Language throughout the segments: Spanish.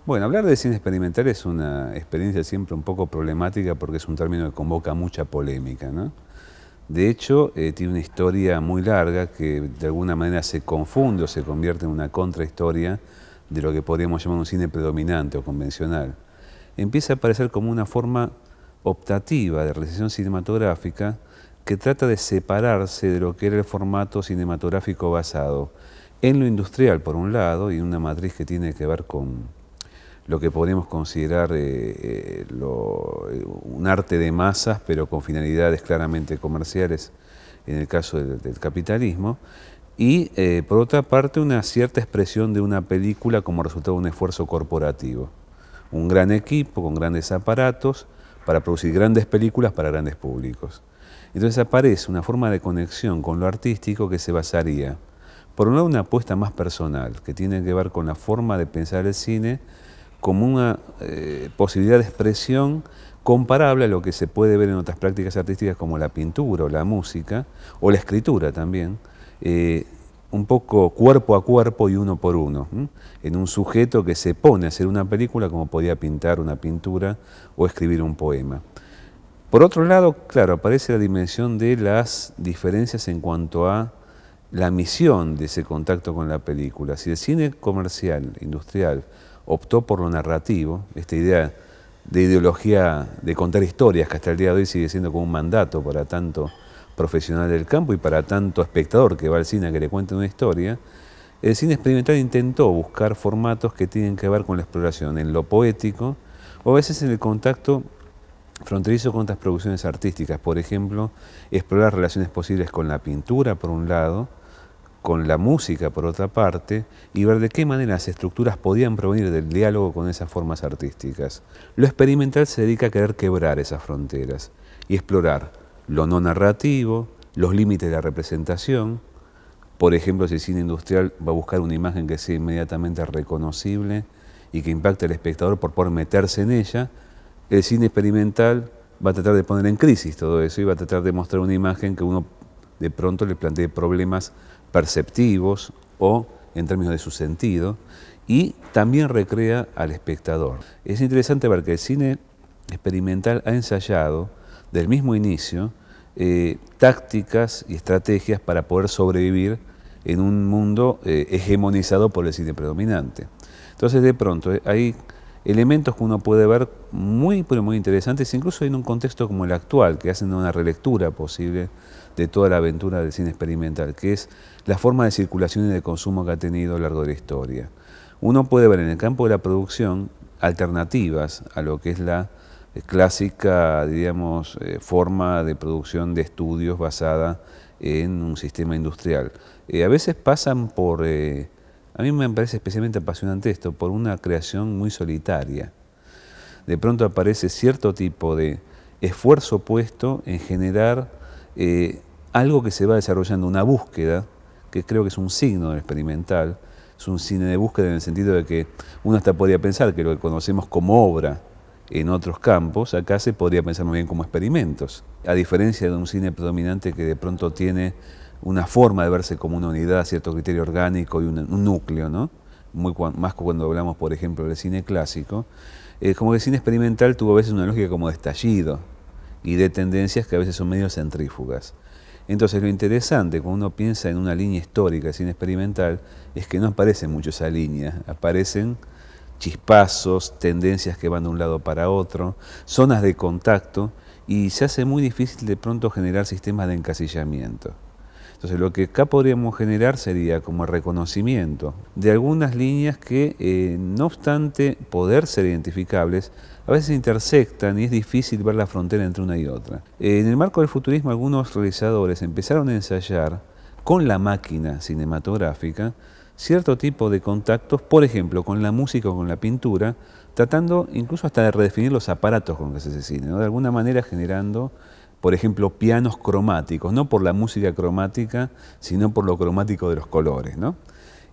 Bueno, hablar de cine experimental es una experiencia siempre un poco problemática porque es un término que convoca mucha polémica, ¿no? De hecho, tiene una historia muy larga que de alguna manera se confunde o se convierte en una contrahistoria de lo que podríamos llamar un cine predominante o convencional. Empieza a aparecer como una forma optativa de realización cinematográfica que trata de separarse de lo que era el formato cinematográfico basado en lo industrial, por un lado, y una matriz que tiene que ver con lo que podríamos considerar un arte de masas, pero con finalidades claramente comerciales en el caso del capitalismo, y por otra parte una cierta expresión de una película como resultado de un esfuerzo corporativo. Un gran equipo con grandes aparatos para producir grandes películas para grandes públicos. Entonces aparece una forma de conexión con lo artístico que se basaría, por un lado, una apuesta más personal, que tiene que ver con la forma de pensar el cine como una posibilidad de expresión comparable a lo que se puede ver en otras prácticas artísticas como la pintura o la música, o la escritura también, un poco cuerpo a cuerpo y uno por uno, en un sujeto que se pone a hacer una película como podía pintar una pintura o escribir un poema. Por otro lado, claro, aparece la dimensión de las diferencias en cuanto a la misión de ese contacto con la película. Si el cine comercial, industrial, optó por lo narrativo, esta idea de ideología de contar historias que hasta el día de hoy sigue siendo como un mandato para tanto profesional del campo y para tanto espectador que va al cine a que le cuente una historia, el cine experimental intentó buscar formatos que tienen que ver con la exploración en lo poético o a veces en el contacto fronterizo con otras producciones artísticas. Por ejemplo, explorar relaciones posibles con la pintura, por un lado, con la música, por otra parte, y ver de qué manera las estructuras podían provenir del diálogo con esas formas artísticas. Lo experimental se dedica a querer quebrar esas fronteras y explorar lo no narrativo, los límites de la representación. Por ejemplo, si el cine industrial va a buscar una imagen que sea inmediatamente reconocible y que impacte al espectador por poder meterse en ella, el cine experimental va a tratar de poner en crisis todo eso y va a tratar de mostrar una imagen que uno de pronto le plantee problemas perceptivos o en términos de su sentido, y también recrea al espectador. Es interesante ver que el cine experimental ha ensayado del mismo inicio tácticas y estrategias para poder sobrevivir en un mundo hegemonizado por el cine predominante. Entonces de pronto hay elementos que uno puede ver muy, pero muy interesantes, incluso en un contexto como el actual, que hacen una relectura posible de toda la aventura del cine experimental, que es la forma de circulación y de consumo que ha tenido a lo largo de la historia. Uno puede ver en el campo de la producción alternativas a lo que es la clásica, diríamos, forma de producción de estudios basada en un sistema industrial. A veces pasan por... a mí me parece especialmente apasionante esto, por una creación muy solitaria. De pronto aparece cierto tipo de esfuerzo puesto en generar algo que se va desarrollando, una búsqueda, que creo que es un signo del experimental, es un cine de búsqueda en el sentido de que uno hasta podría pensar que lo que conocemos como obra en otros campos, acá se podría pensar más bien como experimentos, a diferencia de un cine predominante que de pronto tiene una forma de verse como una unidad, cierto criterio orgánico y un núcleo, ¿no? Más cuando hablamos, por ejemplo, del cine clásico, como que el cine experimental tuvo a veces una lógica como de estallido y de tendencias que a veces son medio centrífugas. Entonces lo interesante cuando uno piensa en una línea histórica de cine experimental es que no aparece mucho esa línea, aparecen chispazos, tendencias que van de un lado para otro, zonas de contacto, y se hace muy difícil de pronto generar sistemas de encasillamiento. Entonces lo que acá podríamos generar sería como el reconocimiento de algunas líneas que, no obstante poder ser identificables, a veces intersectan y es difícil ver la frontera entre una y otra. En el marco del futurismo, algunos realizadores empezaron a ensayar con la máquina cinematográfica cierto tipo de contactos, por ejemplo, con la música o con la pintura, tratando incluso hasta de redefinir los aparatos con que se hace cine, ¿no? De alguna manera generando, por ejemplo, pianos cromáticos, no por la música cromática, sino por lo cromático de los colores, ¿no?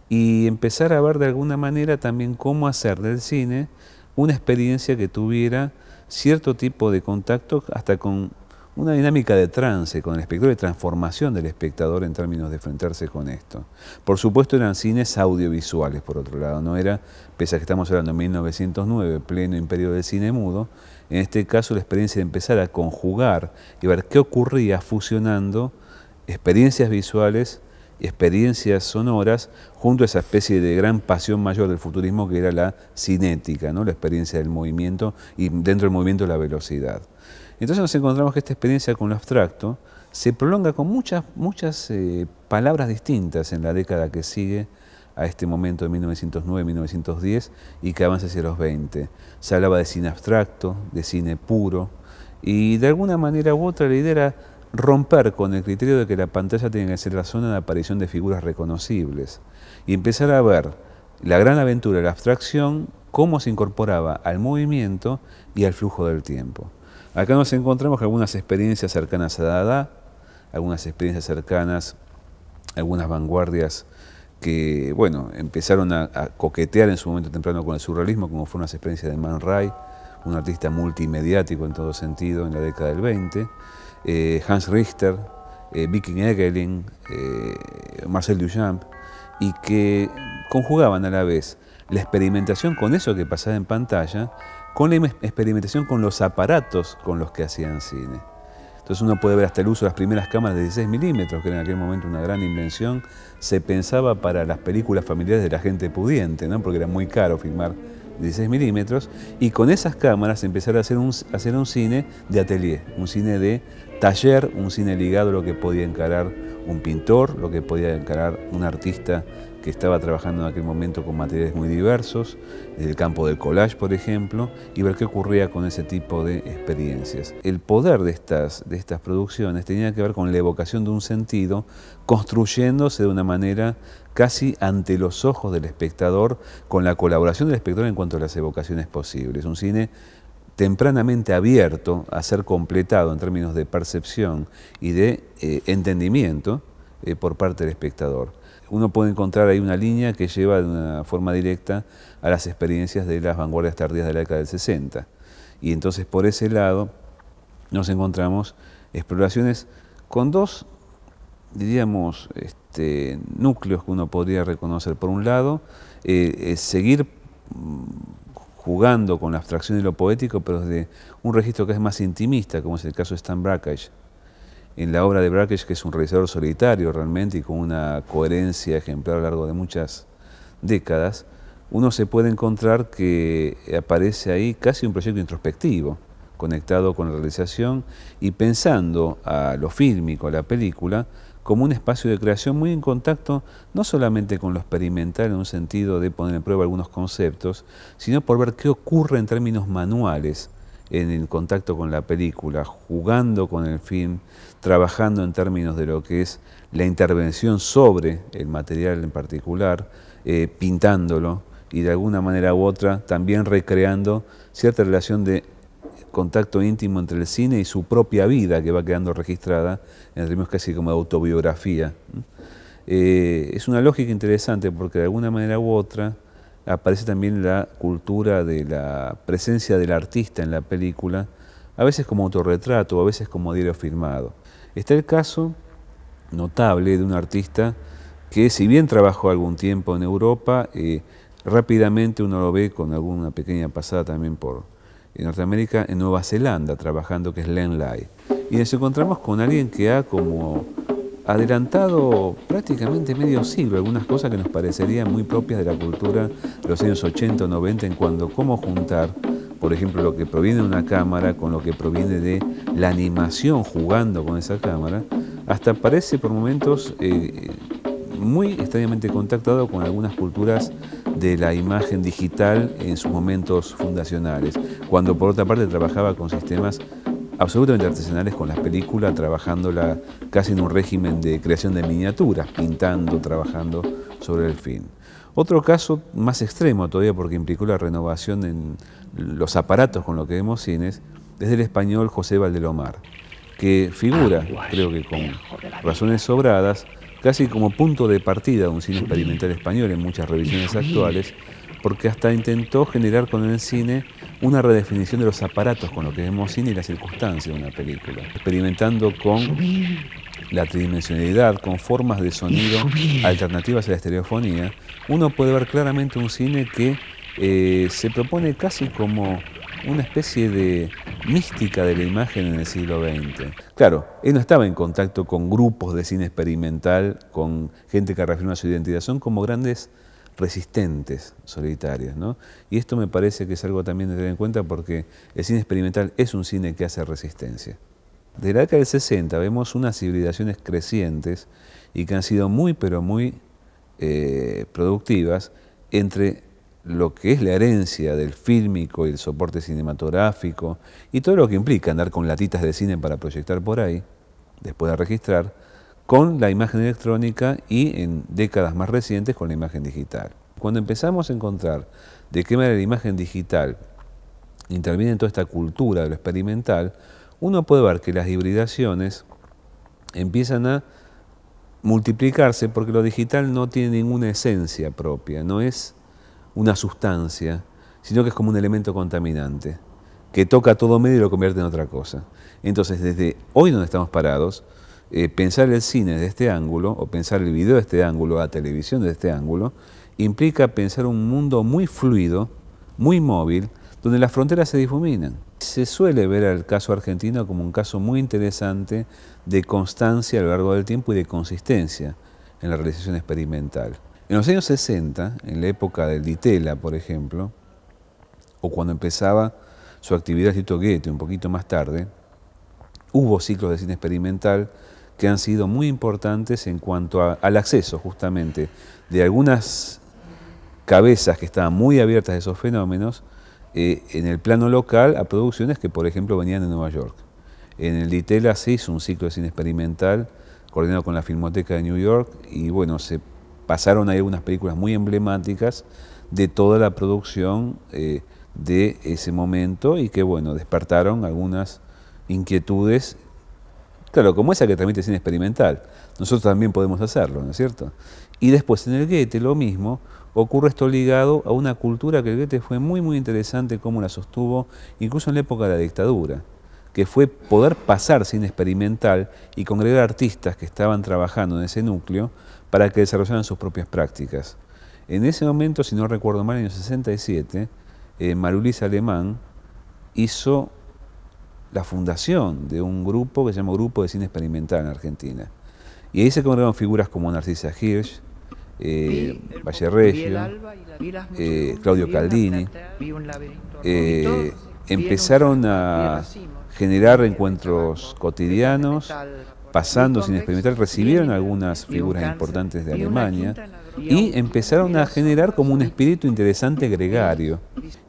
Y empezar a ver de alguna manera también cómo hacer del cine una experiencia que tuviera cierto tipo de contacto hasta con una dinámica de trance con el espectador, de transformación del espectador en términos de enfrentarse con esto. Por supuesto eran cines audiovisuales, por otro lado, no era, pese a que estamos hablando de 1909, pleno imperio del cine mudo, en este caso la experiencia de empezar a conjugar y ver qué ocurría fusionando experiencias visuales, experiencias sonoras, junto a esa especie de gran pasión mayor del futurismo que era la cinética, ¿no? La experiencia del movimiento y dentro del movimiento la velocidad. Entonces nos encontramos que esta experiencia con lo abstracto se prolonga con muchas palabras distintas en la década que sigue a este momento de 1909-1910 y que avanza hacia los 20. Se hablaba de cine abstracto, de cine puro, y de alguna manera u otra la idea era romper con el criterio de que la pantalla tiene que ser la zona de aparición de figuras reconocibles y empezar a ver la gran aventura de la abstracción, cómo se incorporaba al movimiento y al flujo del tiempo. Acá nos encontramos con algunas experiencias cercanas a Dada, algunas experiencias cercanas, algunas vanguardias que, bueno, empezaron a coquetear en su momento temprano con el surrealismo, como fueron las experiencias de Man Ray, un artista multimediático en todo sentido en la década del 20, Hans Richter, Viking Egeling, Marcel Duchamp, y que conjugaban a la vez la experimentación con eso que pasaba en pantalla, con la experimentación con los aparatos con los que hacían cine. Entonces uno puede ver hasta el uso de las primeras cámaras de 16 milímetros, que era en aquel momento una gran invención. Se pensaba para las películas familiares de la gente pudiente, ¿no? Porque era muy caro filmar 16 milímetros, y con esas cámaras empezar a hacer un cine de atelier, un cine de taller, un cine ligado a lo que podía encarar un pintor, lo que podía encarar un artista que estaba trabajando en aquel momento con materiales muy diversos, del campo del collage, por ejemplo, y ver qué ocurría con ese tipo de experiencias. El poder de estas producciones tenía que ver con la evocación de un sentido, construyéndose de una manera casi ante los ojos del espectador, con la colaboración del espectador en cuanto a las evocaciones posibles. Un cine tempranamente abierto a ser completado en términos de percepción y de entendimiento por parte del espectador. Uno puede encontrar ahí una línea que lleva de una forma directa a las experiencias de las vanguardias tardías de la década del 60. Y entonces por ese lado nos encontramos exploraciones con dos, diríamos, núcleos que uno podría reconocer. Por un lado, seguir jugando con la abstracción y lo poético, pero desde un registro que es más intimista, como es el caso de Stan Brakhage. En la obra de Brakhage, que es un realizador solitario realmente y con una coherencia ejemplar a lo largo de muchas décadas, uno se puede encontrar que aparece ahí casi un proyecto introspectivo, conectado con la realización y pensando a lo fílmico, a la película, como un espacio de creación muy en contacto no solamente con lo experimental en un sentido de poner en prueba algunos conceptos, sino por ver qué ocurre en términos manuales en el contacto con la película, jugando con el film, trabajando en términos de lo que es la intervención sobre el material en particular, pintándolo y de alguna manera u otra también recreando cierta relación de contacto íntimo entre el cine y su propia vida que va quedando registrada en términos casi como de autobiografía. Es una lógica interesante porque de alguna manera u otra aparece también la cultura de la presencia del artista en la película, a veces como autorretrato, a veces como diario filmado. Está el caso notable de un artista que, si bien trabajó algún tiempo en Europa, rápidamente uno lo ve con alguna pequeña pasada también por Norteamérica, en Nueva Zelanda trabajando, que es Len Lye. Y nos encontramos con alguien que ha como adelantado prácticamente medio siglo, algunas cosas que nos parecerían muy propias de la cultura de los años 80 o 90 en cuanto a cómo juntar, por ejemplo, lo que proviene de una cámara con lo que proviene de la animación jugando con esa cámara, hasta parece por momentos muy extrañamente contactado con algunas culturas de la imagen digital en sus momentos fundacionales, cuando por otra parte trabajaba con sistemas absolutamente artesanales con las películas, trabajándola casi en un régimen de creación de miniaturas, pintando, trabajando sobre el film. Otro caso más extremo todavía, porque implicó la renovación en los aparatos con los que vemos cines, es del español José Valdelomar, que figura, creo que con razones sobradas, casi como punto de partida de un cine experimental español en muchas revisiones actuales, porque hasta intentó generar con el cine una redefinición de los aparatos con los que vemos cine y la circunstancia de una película, experimentando con la tridimensionalidad, con formas de sonido alternativas a la estereofonía. Uno puede ver claramente un cine que se propone casi como una especie de mística de la imagen en el siglo XX. Claro, él no estaba en contacto con grupos de cine experimental, con gente que reafirma su identidad, son como grandes resistentes solitarias, ¿no? Y esto me parece que es algo también de tener en cuenta porque el cine experimental es un cine que hace resistencia. Desde la década del 60 vemos unas civilizaciones crecientes y que han sido muy, pero muy productivas entre lo que es la herencia del fílmico y el soporte cinematográfico y todo lo que implica andar con latitas de cine para proyectar por ahí, después de registrar, con la imagen electrónica y en décadas más recientes con la imagen digital. Cuando empezamos a encontrar de qué manera la imagen digital interviene en toda esta cultura de lo experimental, uno puede ver que las hibridaciones empiezan a multiplicarse porque lo digital no tiene ninguna esencia propia, no es una sustancia, sino que es como un elemento contaminante, que toca todo medio y lo convierte en otra cosa. Entonces, desde hoy donde estamos parados, pensar el cine desde este ángulo, o pensar el video desde este ángulo, la televisión desde este ángulo, implica pensar un mundo muy fluido, muy móvil, donde las fronteras se difuminan. Se suele ver al caso argentino como un caso muy interesante de constancia a lo largo del tiempo y de consistencia en la realización experimental. En los años 60, en la época del Di Tella, por ejemplo, o cuando empezaba su actividad el Instituto Goethe, un poquito más tarde, hubo ciclos de cine experimental que han sido muy importantes en cuanto al acceso, justamente, de algunas cabezas que estaban muy abiertas a esos fenómenos, en el plano local, a producciones que, por ejemplo, venían de Nueva York. En el Di Tella se hizo un ciclo de cine experimental, coordinado con la Filmoteca de New York, y bueno, se pasaron ahí algunas películas muy emblemáticas de toda la producción de ese momento y que, bueno, despertaron algunas inquietudes, claro, como esa que transmite cine experimental. Nosotros también podemos hacerlo, ¿no es cierto? Y después en el Goethe lo mismo, ocurre esto ligado a una cultura que el Goethe fue muy, muy interesante cómo la sostuvo, incluso en la época de la dictadura, que fue poder pasar cine experimental y congregar artistas que estaban trabajando en ese núcleo para que desarrollaran sus propias prácticas. En ese momento, si no recuerdo mal, en el año 67, Marulis Alemán hizo la fundación de un grupo que se llama Grupo de Cine Experimental en Argentina. Y ahí se congregaron figuras como Narcisa Hirsch, Valle Reggio, Claudio Caldini. Empezaron a generar encuentros cotidianos, pasando sin experimentar, recibieron algunas figuras importantes de Alemania y empezaron a generar como un espíritu interesante gregario.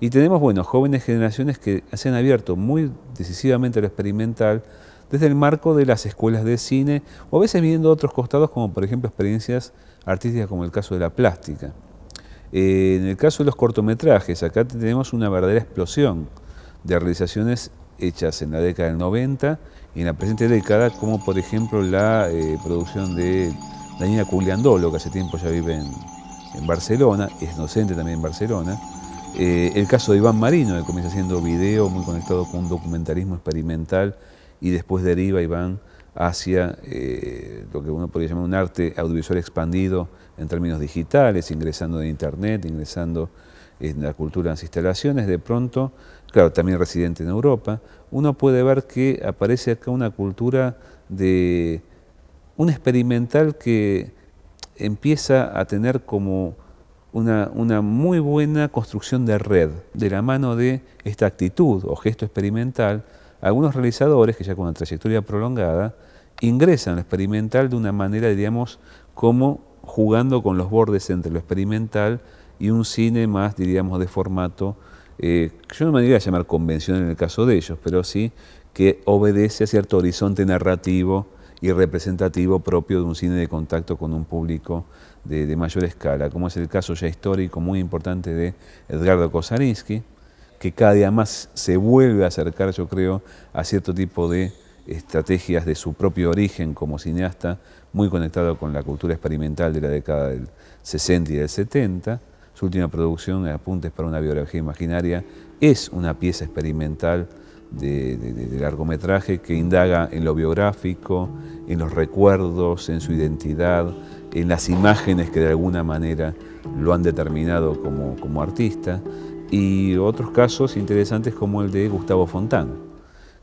Y tenemos, bueno, jóvenes generaciones que se han abierto muy decisivamente a lo experimental desde el marco de las escuelas de cine o a veces viendo otros costados como por ejemplo experiencias artísticas como el caso de la plástica. En el caso de los cortometrajes, acá tenemos una verdadera explosión de realizaciones hechas en la década del 90 y en la presente década, como por ejemplo la producción de Daniela Cugliandolo, que hace tiempo ya vive en Barcelona, es docente también en Barcelona. El caso de Iván Marino, que comienza haciendo video muy conectado con un documentalismo experimental y después deriva Iván hacia lo que uno podría llamar un arte audiovisual expandido en términos digitales, ingresando en internet, ingresando en la cultura de las instalaciones. De pronto, claro, también residente en Europa, uno puede ver que aparece acá una cultura de un experimental que empieza a tener como una muy buena construcción de red, de la mano de esta actitud o gesto experimental. Algunos realizadores, que ya con una trayectoria prolongada, ingresan a lo experimental de una manera, diríamos, como jugando con los bordes entre lo experimental y un cine más, diríamos, de formato, yo no me diría a llamar convencional en el caso de ellos, pero sí que obedece a cierto horizonte narrativo y representativo propio de un cine de contacto con un público de mayor escala, como es el caso ya histórico muy importante de Edgardo Kosarinski, que cada día más se vuelve a acercar, yo creo, a cierto tipo de estrategias de su propio origen como cineasta, muy conectado con la cultura experimental de la década del 60 y del 70, su última producción, Apuntes para una biografía imaginaria, es una pieza experimental de largometraje que indaga en lo biográfico, en los recuerdos, en su identidad, en las imágenes que de alguna manera lo han determinado como artista, y otros casos interesantes como el de Gustavo Fontán,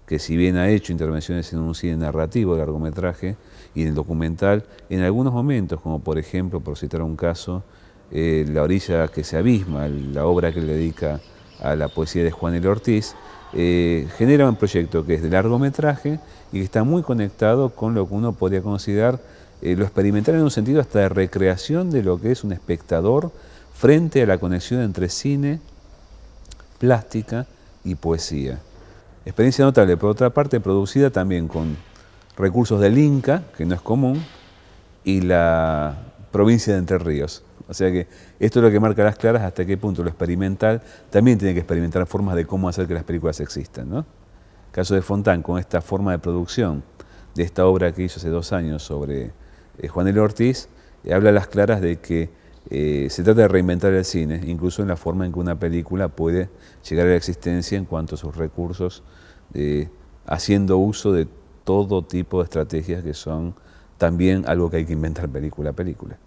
que si bien ha hecho intervenciones en un cine narrativo de largometraje y en el documental, en algunos momentos, como por ejemplo, por citar un caso, La orilla que se abisma, la obra que le dedica a la poesía de Juan L. Ortiz, genera un proyecto que es de largometraje y que está muy conectado con lo que uno podría considerar lo experimental en un sentido hasta de recreación de lo que es un espectador frente a la conexión entre cine, plástica y poesía. Experiencia notable, por otra parte, producida también con recursos del Inca, que no es común, y la provincia de Entre Ríos. O sea que esto es lo que marca las claras hasta qué punto lo experimental también tiene que experimentar formas de cómo hacer que las películas existan, ¿no? El caso de Fontán, con esta forma de producción de esta obra que hizo hace 2 años sobre Juan L. Ortiz, habla a las claras de que se trata de reinventar el cine, incluso en la forma en que una película puede llegar a la existencia en cuanto a sus recursos, haciendo uso de todo tipo de estrategias que son también algo que hay que inventar película a película.